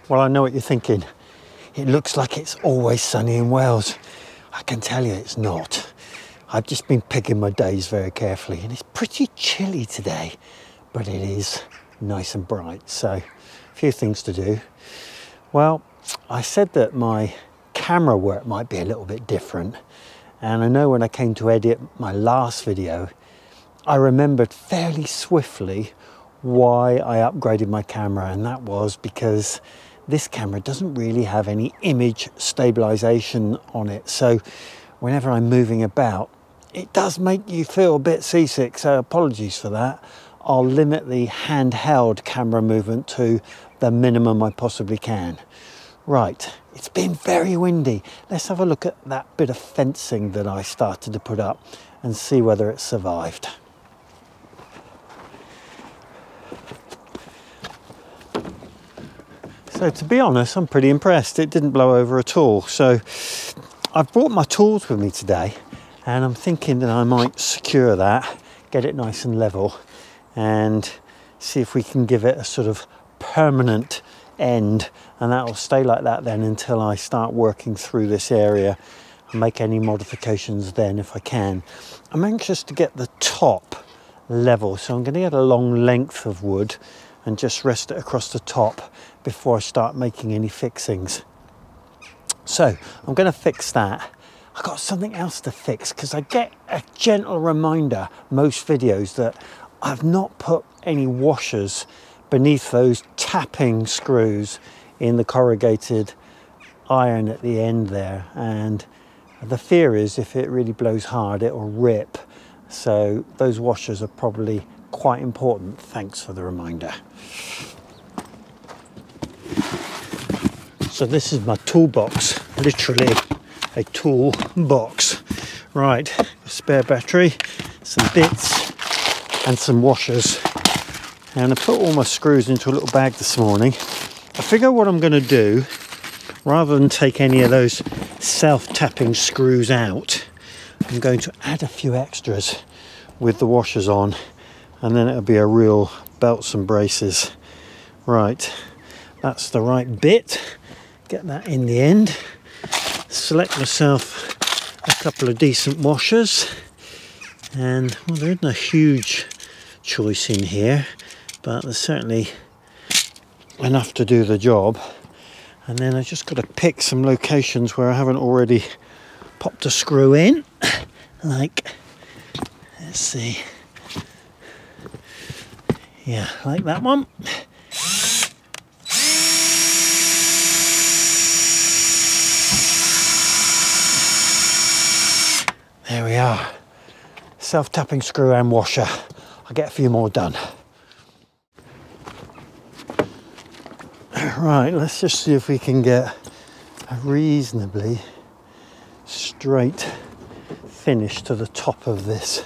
Well, I know what you're thinking. It looks like it's always sunny in Wales. I can tell you it's not. I've just been picking my days very carefully, and it's pretty chilly today, but it is nice and bright. So a few things to do. Well, I said that my camera work might be a little bit different, and I know when I came to edit my last video, I remembered fairly swiftly why I upgraded my camera, and that was because this camera doesn't really have any image stabilization on it. So whenever I'm moving about, it does make you feel a bit seasick, so apologies for that. I'll limit the handheld camera movement to the minimum I possibly can. Right, it's been very windy. Let's have a look at that bit of fencing that I started to put up and see whether it survived. So to be honest, I'm pretty impressed. It didn't blow over at all. So I've brought my tools with me today, and I'm thinking that I might secure that, get it nice and level, and see if we can give it a sort of permanent end, and that will stay like that then until I start working through this area and make any modifications then if I can. I'm anxious to get the top level, so I'm going to get a long length of wood and just rest it across the top before I start making any fixings. So I'm going to fix that. I've got something else to fix because I get a gentle reminder most videos that I've not put any washers beneath those tapping screws in the corrugated iron at the end there, and the fear is if it really blows hard it will rip. So those washers are probably quite important. Thanks for the reminder. So this is my toolbox, literally a tool box. Right, a spare battery, some bits and some washers. And I put all my screws into a little bag this morning. I figure what I'm going to do, rather than take any of those self-tapping screws out, I'm going to add a few extras with the washers on, and then it'll be a real belts and braces. Right, that's the right bit. Get that in the end. Select myself a couple of decent washers, and well, there isn't a huge choice in here, but there's certainly enough to do the job. And then I just got to pick some locations where I haven't already popped a screw in, like, let's see, yeah, like that one. There we are, self-tapping screw and washer. I'll get a few more done. Right, let's just see if we can get a reasonably straight finish to the top of this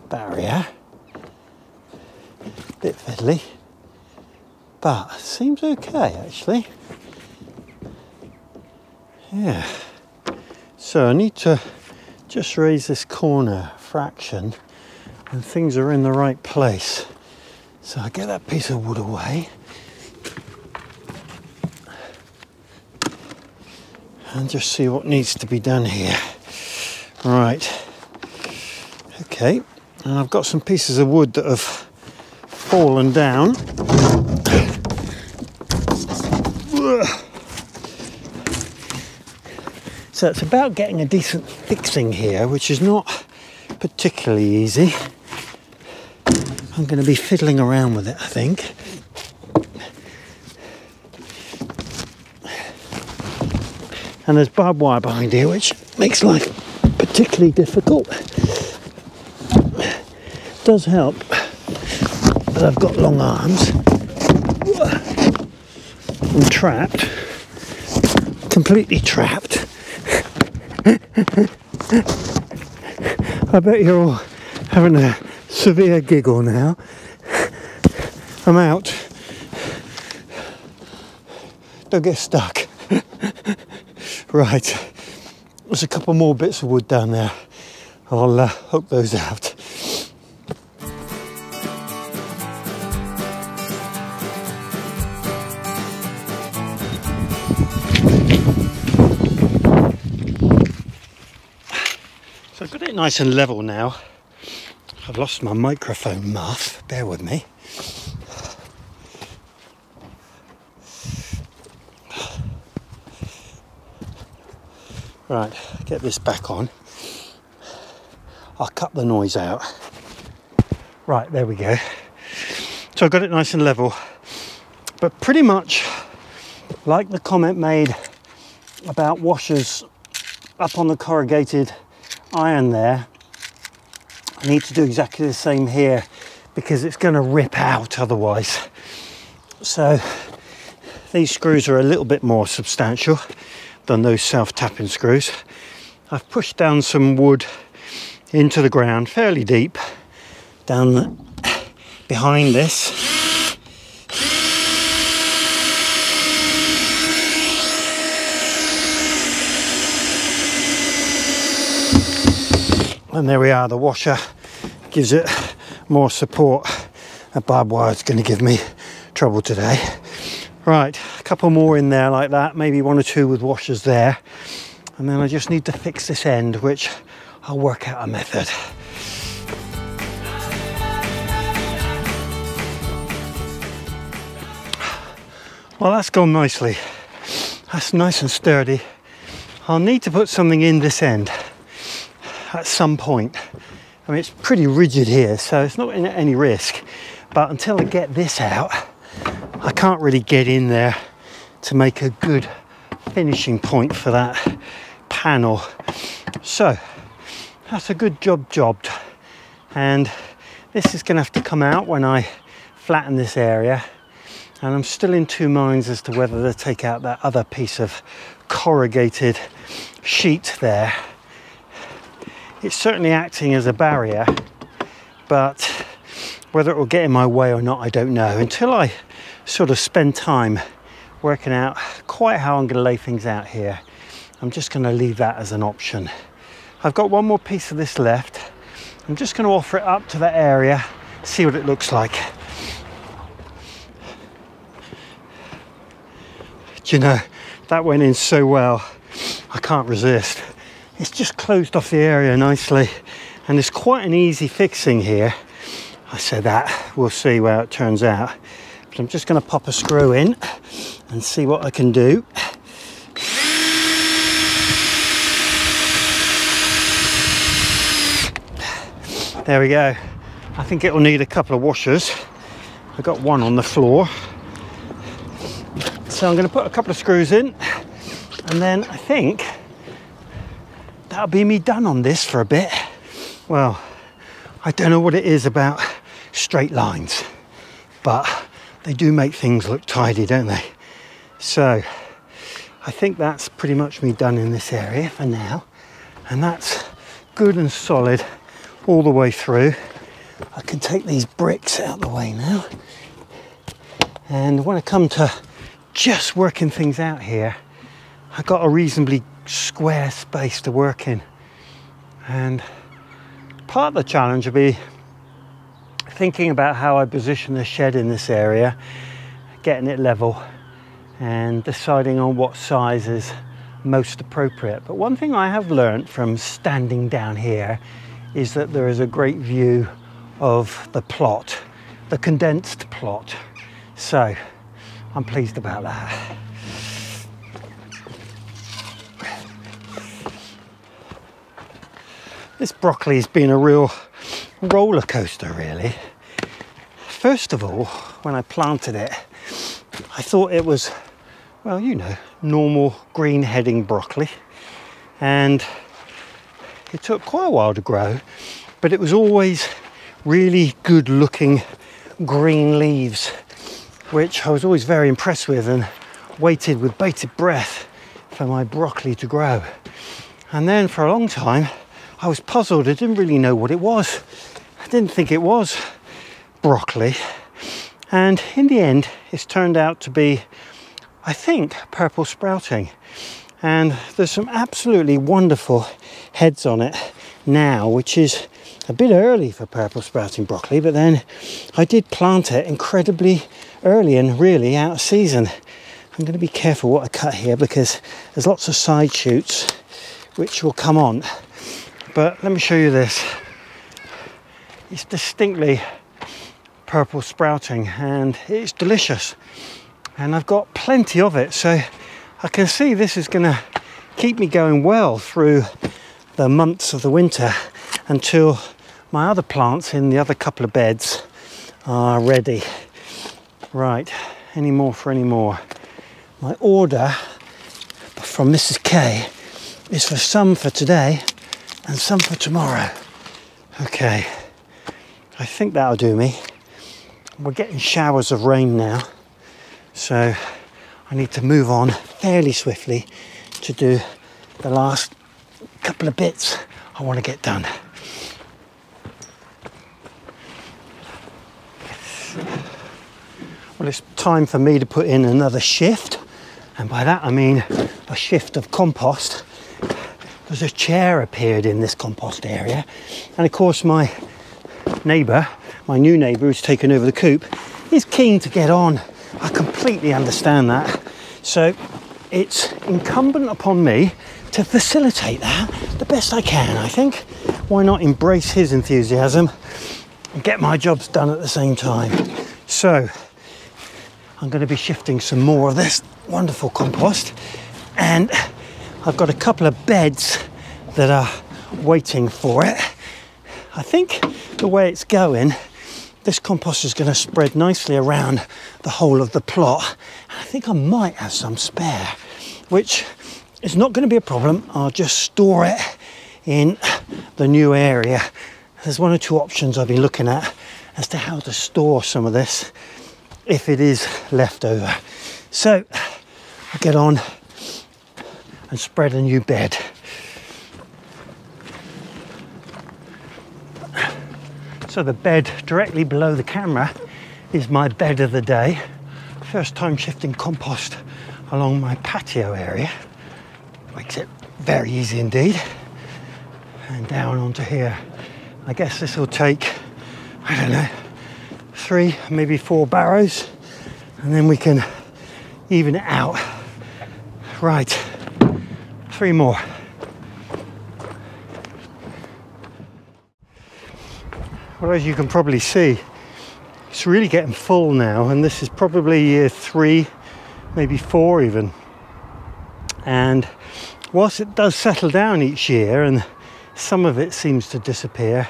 barrier. Bit fiddly, but seems okay actually. Yeah. So I need to just raise this corner fraction and things are in the right place. So I get that piece of wood away and just see what needs to be done here. Right, okay, and I've got some pieces of wood that have fallen down. So it's about getting a decent fixing here, which is not particularly easy. I'm going to be fiddling around with it, I think. And there's barbed wire behind here, which makes life particularly difficult. It does help that I've got long arms. I'm trapped, completely trapped. I bet you're all having a severe giggle now. I'm out. Don't get stuck. Right, there's a couple more bits of wood down there. I'll hook those out. nice and level now. I've lost my microphone muff, bear with me. Right, get this back on. I'll cut the noise out. Right, there we go. So I got it nice and level, but pretty much like the comment made about washers up on the corrugated iron there, I need to do exactly the same here because it's going to rip out otherwise. So these screws are a little bit more substantial than those self-tapping screws. I've pushed down some wood into the ground fairly deep down behind this. And there we are, the washer gives it more support. That barbed wire is going to give me trouble today. Right, a couple more in there like that, maybe one or two with washers there. And then I just need to fix this end, which I'll work out a method. Well, that's gone nicely. That's nice and sturdy. I'll need to put something in this end at some point. I mean, it's pretty rigid here, so it's not in any risk. But until I get this out, I can't really get in there to make a good finishing point for that panel. So that's a good job jobbed. And this is going to have to come out when I flatten this area. And I'm still in two minds as to whether to take out that other piece of corrugated sheet there. It's certainly acting as a barrier, but whether it will get in my way or not, I don't know. Until I sort of spend time working out quite how I'm going to lay things out here, I'm just going to leave that as an option. I've got one more piece of this left. I'm just going to offer it up to that area, see what it looks like. Do you know, that went in so well, I can't resist. It's just closed off the area nicely, and it's quite an easy fixing here. I say that, we'll see how it turns out. But I'm just going to pop a screw in and see what I can do. There we go. I think it will need a couple of washers. I've got one on the floor. So I'm going to put a couple of screws in, and then I think that'll be me done on this for a bit. Well, I don't know what it is about straight lines, but they do make things look tidy, don't they? So I think that's pretty much me done in this area for now, and that's good and solid all the way through. I can take these bricks out of the way now, and when I come to just working things out here, I've got a reasonably square space to work in, and part of the challenge will be thinking about how I position the shed in this area, getting it level and deciding on what size is most appropriate. But one thing I have learned from standing down here is that there is a great view of the plot, the condensed plot, so I'm pleased about that. This broccoli's been a real roller coaster, really. First of all, when I planted it, I thought it was, well, you know, normal green heading broccoli, and it took quite a while to grow, but it was always really good looking green leaves, which I was always very impressed with, and waited with bated breath for my broccoli to grow. And then for a long time I was puzzled. I didn't really know what it was. I didn't think it was broccoli, and in the end it's turned out to be, I think, purple sprouting. And there's some absolutely wonderful heads on it now, which is a bit early for purple sprouting broccoli, but then I did plant it incredibly early and really out of season. I'm going to be careful what I cut here because there's lots of side shoots which will come on, but let me show you this. It's distinctly purple sprouting and it's delicious, and I've got plenty of it, so I can see this is going to keep me going well through the months of the winter until my other plants in the other couple of beds are ready. Right, any more for any more. My order from Mrs. K is for some for today and some for tomorrow. Okay, I think that'll do me. We're getting showers of rain now, so I need to move on fairly swiftly to do the last couple of bits I want to get done. Well, it's time for me to put in another shift, and by that I mean a shift of compost. There's a chair appeared in this compost area, and of course my neighbour, my new neighbour who's taken over the coop, is keen to get on. I completely understand that, so it's incumbent upon me to facilitate that the best I can, I think. Why not embrace his enthusiasm and get my jobs done at the same time? So I'm going to be shifting some more of this wonderful compost, and I've got a couple of beds that are waiting for it. I think the way it's going, this compost is going to spread nicely around the whole of the plot. I think I might have some spare, which is not going to be a problem. I'll just store it in the new area. There's one or two options I've been looking at as to how to store some of this if it is left over. So I'll get on and spread a new bed. So the bed directly below the camera is my bed of the day. First time shifting compost along my patio area. Makes it very easy indeed. And down onto here. I guess this will take, I don't know, 3, maybe 4 barrows, and then we can even it out. Right, 3 more. Well, as you can probably see, it's really getting full now, and this is probably year 3, maybe 4 even. And whilst it does settle down each year and some of it seems to disappear,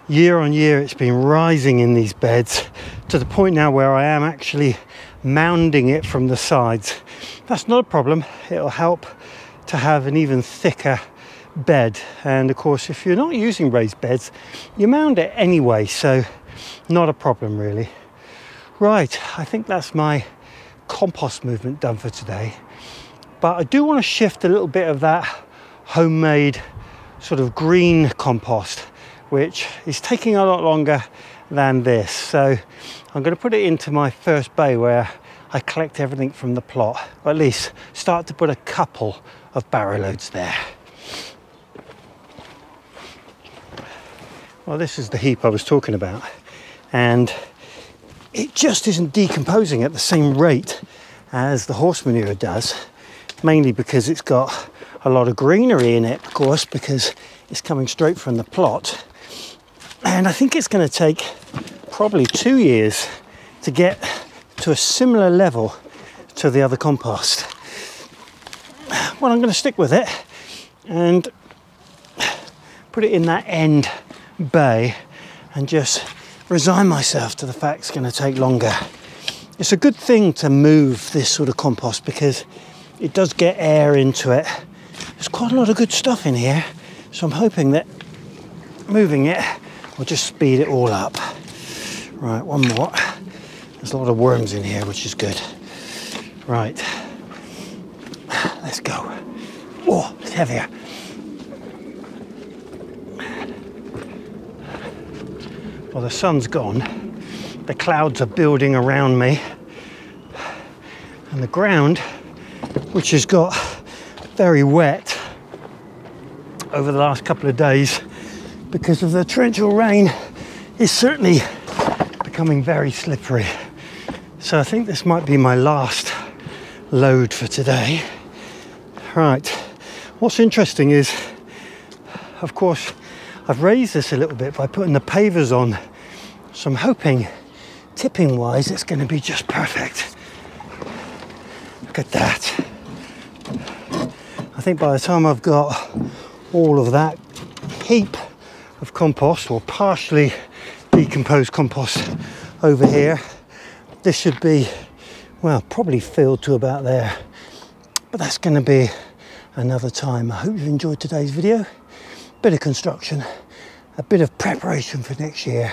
year on year it's been rising in these beds to the point now where I am actually mounding it from the sides. That's not a problem. It'll help to have an even thicker bed, and of course if you're not using raised beds you mound it anyway, so not a problem really. Right, I think that's my compost movement done for today, but I do want to shift a little bit of that homemade sort of green compost, which is taking a lot longer than this. So I'm going to put it into my first bay where I collect everything from the plot, or at least start to put a couple of barrow loads there. Well, this is the heap I was talking about, and it just isn't decomposing at the same rate as the horse manure does, mainly because it's got a lot of greenery in it, of course, because it's coming straight from the plot. And I think it's going to take probably 2 years to get to a similar level to the other compost. Well, I'm going to stick with it and put it in that end bay and just resign myself to the fact it's going to take longer. It's a good thing to move this sort of compost because it does get air into it. There's quite a lot of good stuff in here, so I'm hoping that moving it will just speed it all up. Right, one more. There's a lot of worms in here, which is good. Right, let's go. Oh, it's heavier. Well, the sun's gone. The clouds are building around me. And the ground, which has got very wet over the last couple of days because of the torrential rain, is certainly becoming very slippery. So I think this might be my last load for today. Right, what's interesting is of course, I've raised this a little bit by putting the pavers on. So I'm hoping, tipping wise, it's going to be just perfect. Look at that. I think by the time I've got all of that heap of compost, or partially decomposed compost over here, this should be, well, probably filled to about there. But that's going to be another time. I hope you've enjoyed today's video. Bit of construction, a bit of preparation for next year.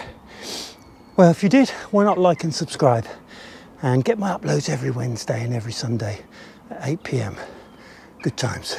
Well, if you did, why not like and subscribe and get my uploads every Wednesday and every Sunday at 8 p.m. Good times.